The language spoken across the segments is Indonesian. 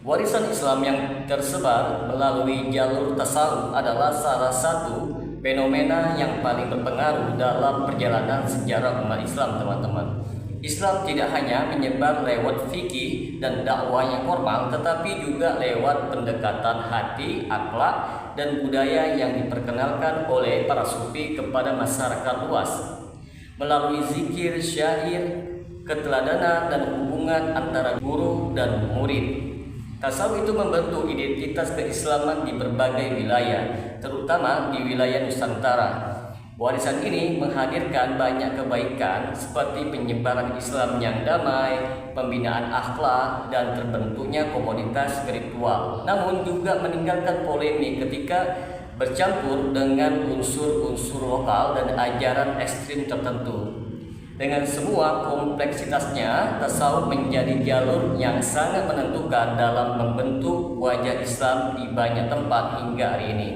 Warisan Islam yang tersebar melalui jalur tasawuf adalah salah satu fenomena yang paling berpengaruh dalam perjalanan sejarah umat Islam, teman-teman. Islam tidak hanya menyebar lewat fikih dan dakwah yang formal, tetapi juga lewat pendekatan hati, akhlak, dan budaya yang diperkenalkan oleh para sufi kepada masyarakat luas. Melalui zikir, syair, keteladanan, dan hubungan antara guru dan murid. Tasawuf itu membentuk identitas keislaman di berbagai wilayah, terutama di wilayah Nusantara. Warisan ini menghadirkan banyak kebaikan seperti penyebaran Islam yang damai, pembinaan akhlak, dan terbentuknya komunitas spiritual. Namun juga meninggalkan polemik ketika bercampur dengan unsur-unsur lokal dan ajaran ekstrim tertentu. Dengan semua kompleksitasnya, tasawuf menjadi jalur yang sangat menentukan dalam membentuk wajah Islam di banyak tempat hingga hari ini.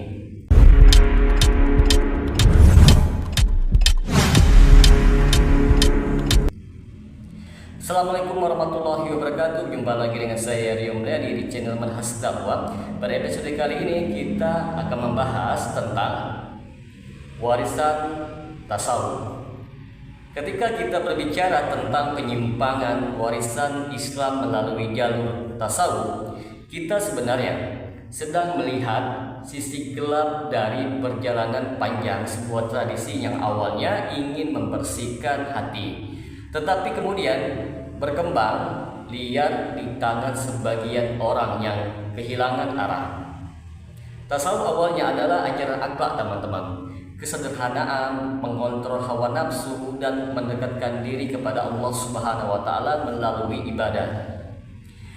Assalamualaikum warahmatullahi wabarakatuh. Jumpa lagi dengan saya Rio Mulyadi di channel Manhaj Dakwah. Pada episode kali ini kita akan membahas tentang warisan tasawuf. Ketika kita berbicara tentang penyimpangan warisan Islam melalui jalur tasawuf, kita sebenarnya sedang melihat sisi gelap dari perjalanan panjang sebuah tradisi yang awalnya ingin membersihkan hati, tetapi kemudian berkembang liar di tangan sebagian orang yang kehilangan arah. Tasawuf awalnya adalah ajaran akhlak, teman-teman. Kesederhanaan, mengontrol hawa nafsu, dan mendekatkan diri kepada Allah Subhanahu wa Ta'ala melalui ibadah.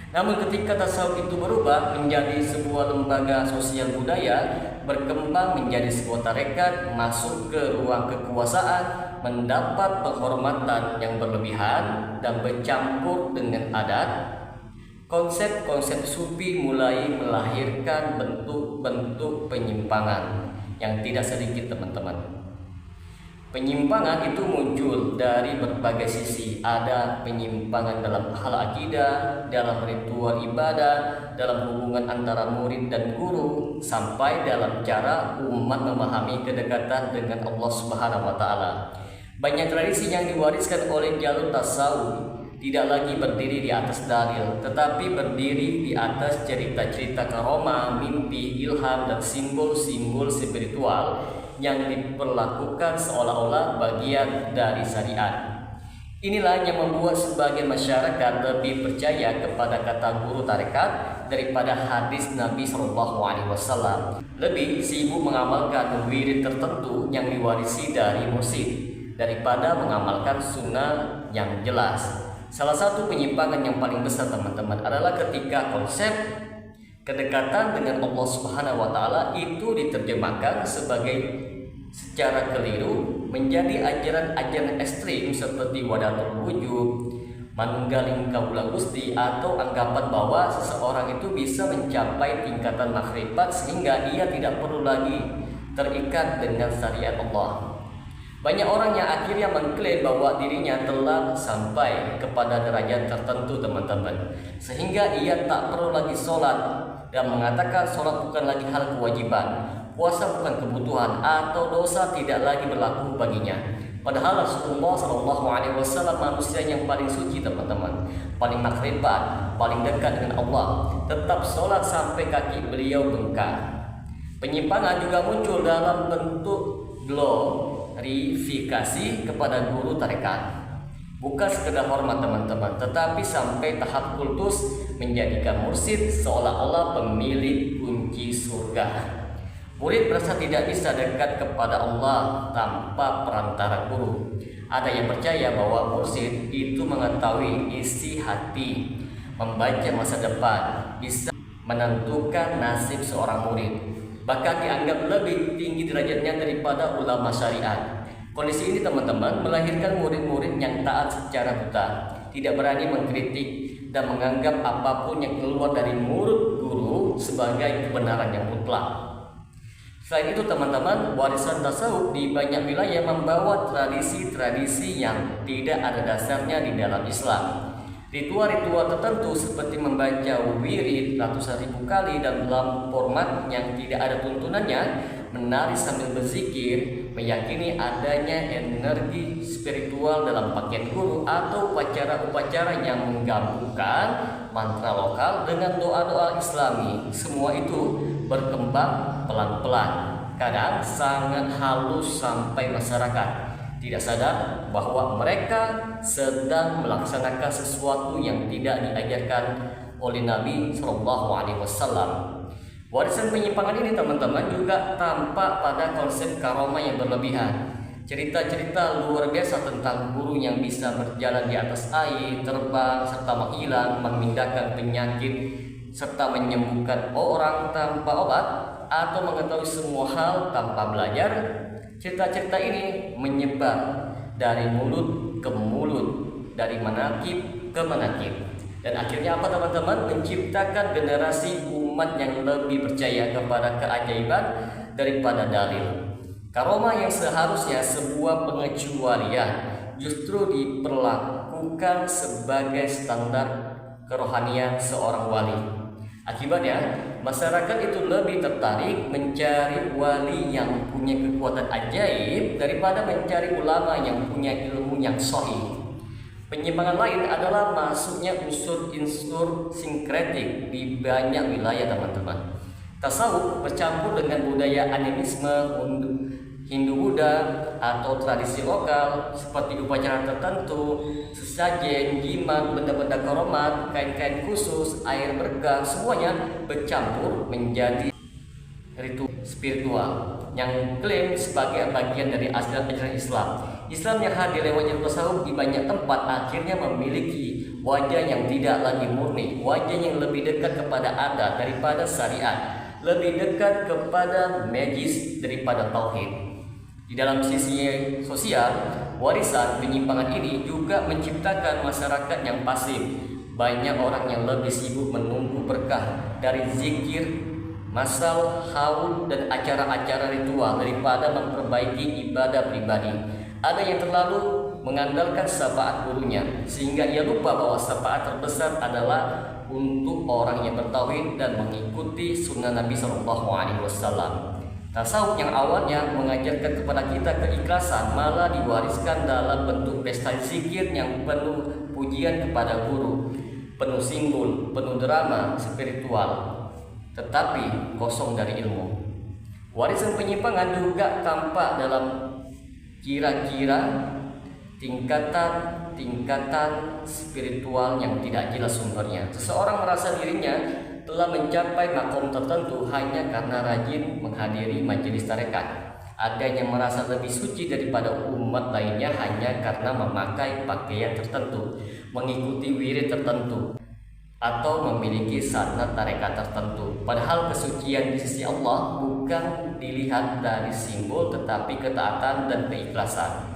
Namun ketika tasawuf itu berubah menjadi sebuah lembaga sosial budaya, berkembang menjadi sebuah tarekat, masuk ke ruang kekuasaan, mendapat penghormatan yang berlebihan dan bercampur dengan adat, konsep-konsep sufi mulai melahirkan bentuk-bentuk penyimpangan yang tidak sedikit, teman-teman. Penyimpangan itu muncul dari berbagai sisi. Ada penyimpangan dalam hal akidah, dalam ritual ibadah, dalam hubungan antara murid dan guru, sampai dalam cara umat memahami kedekatan dengan Allah Subhanahu wa Ta'ala. Banyak tradisi yang diwariskan oleh jalur tasawuf tidak lagi berdiri di atas dalil, tetapi berdiri di atas cerita-cerita karomah, mimpi, ilham, dan simbol-simbol spiritual yang diperlakukan seolah-olah bagian dari syariat. Inilah yang membuat sebagian masyarakat lebih percaya kepada kata guru tarekat daripada hadis Nabi SAW. Lebih sibuk mengamalkan wirid tertentu yang diwarisi dari mursyid daripada mengamalkan sunnah yang jelas. Salah satu penyimpangan yang paling besar, teman-teman, adalah ketika konsep kedekatan dengan Allah Subhanahu wa Ta'ala itu diterjemahkan secara keliru menjadi ajaran-ajaran ekstrim seperti wadatul wujud, manunggaling kaula Gusti, atau anggapan bahwa seseorang itu bisa mencapai tingkatan makrifat sehingga ia tidak perlu lagi terikat dengan syariat Allah. Banyak orang yang akhirnya mengklaim bahwa dirinya telah sampai kepada derajat tertentu, teman-teman, sehingga ia tak perlu lagi sholat dan mengatakan sholat bukan lagi hal kewajiban, puasa bukan kebutuhan, atau dosa tidak lagi berlaku baginya. Padahal Rasulullah SAW manusia yang paling suci, teman-teman, paling makrifat, paling dekat dengan Allah, tetap sholat sampai kaki beliau bengkak. Penyimpangan juga muncul dalam bentuk glorifikasi kepada guru tarekat. Bukan sekedar hormat, teman-teman, tetapi sampai tahap kultus menjadikan mursyid seolah-olah pemilik kunci surga. Murid merasa tidak bisa dekat kepada Allah tanpa perantara guru. Ada yang percaya bahwa mursyid itu mengetahui isi hati, membaca masa depan, bisa menentukan nasib seorang murid, bahkan dianggap lebih tinggi derajatnya daripada ulama syariat. Kondisi ini, teman-teman, melahirkan murid-murid yang taat secara buta, tidak berani mengkritik dan menganggap apapun yang keluar dari mulut guru sebagai kebenaran yang mutlak. Selain itu, teman-teman, warisan tasawuf di banyak wilayah membawa tradisi-tradisi yang tidak ada dasarnya di dalam Islam. Ritual-ritual tertentu seperti membaca wirid ratusan ribu kali dan dalam format yang tidak ada tuntunannya, menari sambil berzikir, meyakini adanya energi spiritual dalam pakaian guru, atau upacara-upacara yang menggabungkan mantra lokal dengan doa-doa Islami. Semua itu berkembang pelan-pelan, kadang sangat halus sampai masyarakat tidak sadar bahwa mereka sedang melaksanakan sesuatu yang tidak diajarkan oleh Nabi Shallallahu Alaihi Wasallam. Warisan penyimpangan ini teman-teman juga tampak pada konsep karomah yang berlebihan. Cerita-cerita luar biasa tentang guru yang bisa berjalan di atas air, terbang, serta menghilang, memindahkan penyakit, serta menyembuhkan orang tanpa obat, atau mengetahui semua hal tanpa belajar. Cerita-cerita ini menyebar dari mulut ke mulut, dari manakib ke manakib, dan akhirnya apa teman-teman? Menciptakan generasi umat yang lebih percaya kepada keajaiban daripada dalil. Karomah yang seharusnya sebuah pengecualian justru diperlakukan sebagai standar kerohanian seorang wali. Akibatnya, masyarakat itu lebih tertarik mencari wali yang punya kekuatan ajaib daripada mencari ulama yang punya ilmu yang sahih. Penyimpangan lain adalah masuknya unsur-unsur sinkretik di banyak wilayah teman-teman. Tasawuf bercampur dengan budaya animisme Hindu-Buddha atau tradisi lokal seperti upacara tertentu, sesajen, jimat, benda-benda karamat, kain-kain khusus, air berkah, semuanya bercampur menjadi ritual spiritual yang klaim sebagai bagian dari ajaran Islam. Islam yang hadir lewat jalur tasawuf di banyak tempat akhirnya memiliki wajah yang tidak lagi murni, wajah yang lebih dekat kepada adat daripada syariat, lebih dekat kepada magis daripada tauhid. Di dalam sisi sosial, warisan penyimpangan ini juga menciptakan masyarakat yang pasif. Banyak orang yang lebih sibuk menunggu berkah dari zikir, masal, haul, dan acara-acara ritual daripada memperbaiki ibadah pribadi. Ada yang terlalu mengandalkan syafaat gurunya, sehingga ia lupa bahwa syafaat terbesar adalah untuk orang yang bertauhid dan mengikuti sunnah Nabi Shallallahu Alaihi Wasallam. Tasawuf yang awalnya mengajarkan kepada kita keikhlasan malah diwariskan dalam bentuk pesta zikir yang penuh pujian kepada guru, penuh simbol, penuh drama spiritual, tetapi kosong dari ilmu. Warisan penyimpangan juga tampak dalam kira-kira tingkatan spiritual yang tidak jelas sumbernya. Seseorang merasa dirinya telah mencapai makom tertentu hanya karena rajin menghadiri majelis tarekat. Ada yang merasa lebih suci daripada umat lainnya hanya karena memakai pakaian tertentu, mengikuti wirid tertentu, atau memiliki sanad tarekat tertentu. Padahal kesucian di sisi Allah bukan dilihat dari simbol tetapi ketaatan dan keikhlasan.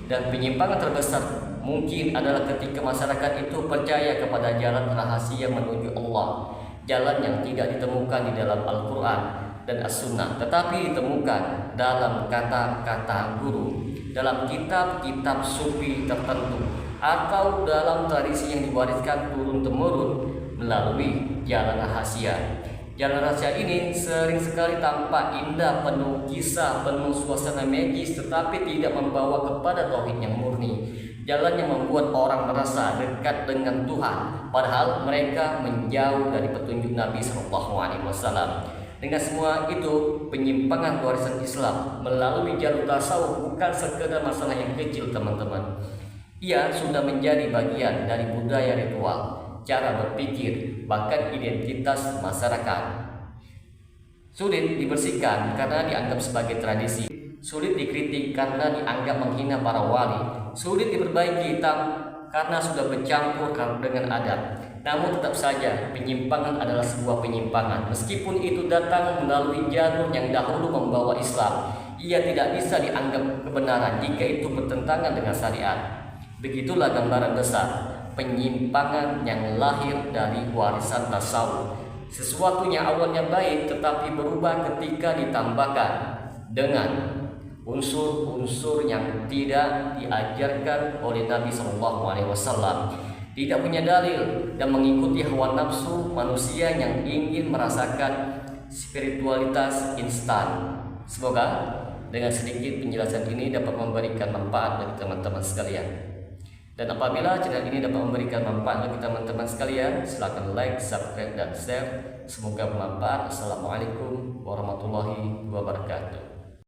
Dan penyimpangan terbesar mungkin adalah ketika masyarakat itu percaya kepada jalan rahasia menuju Allah, jalan yang tidak ditemukan di dalam Al-Quran dan As-Sunnah, tetapi ditemukan dalam kata-kata guru, dalam kitab-kitab sufi tertentu, atau dalam tradisi yang diwariskan turun-temurun melalui jalan rahasia. Jalan rahasia ini sering sekali tampak indah, penuh kisah, penuh suasana magis, tetapi tidak membawa kepada tauhid yang murni. Jalan yang membuat orang merasa dekat dengan Tuhan, padahal mereka menjauh dari petunjuk Nabi Shallallahu Alaihi Wasallam. Dengan semua itu, penyimpangan warisan Islam melalui jalur tasawuf bukan sekedar masalah yang kecil, teman-teman. Ia sudah menjadi bagian dari budaya ritual, cara berpikir, bahkan identitas masyarakat. Sulit dibersihkan karena dianggap sebagai tradisi, sulit dikritik karena dianggap menghina para wali, sulit diperbaiki karena sudah bercampur dengan adat. Namun tetap saja penyimpangan adalah sebuah penyimpangan. Meskipun itu datang melalui jalur yang dahulu membawa Islam, ia tidak bisa dianggap kebenaran jika itu bertentangan dengan syariat. Begitulah gambaran besar penyimpangan yang lahir dari warisan tasawuf. Sesuatu yang awalnya baik tetapi berubah ketika ditambahkan dengan unsur-unsur yang tidak diajarkan oleh Nabi Shallallahu Alaihi Wasallam. tidak punya dalil, dan mengikuti hawa nafsu manusia yang ingin merasakan spiritualitas instan. Semoga dengan sedikit penjelasan ini dapat memberikan manfaat bagi teman-teman sekalian. Dan apabila channel ini dapat memberikan manfaat bagi teman-teman sekalian, silakan like, subscribe, dan share. Semoga bermanfaat. Assalamualaikum warahmatullahi wabarakatuh.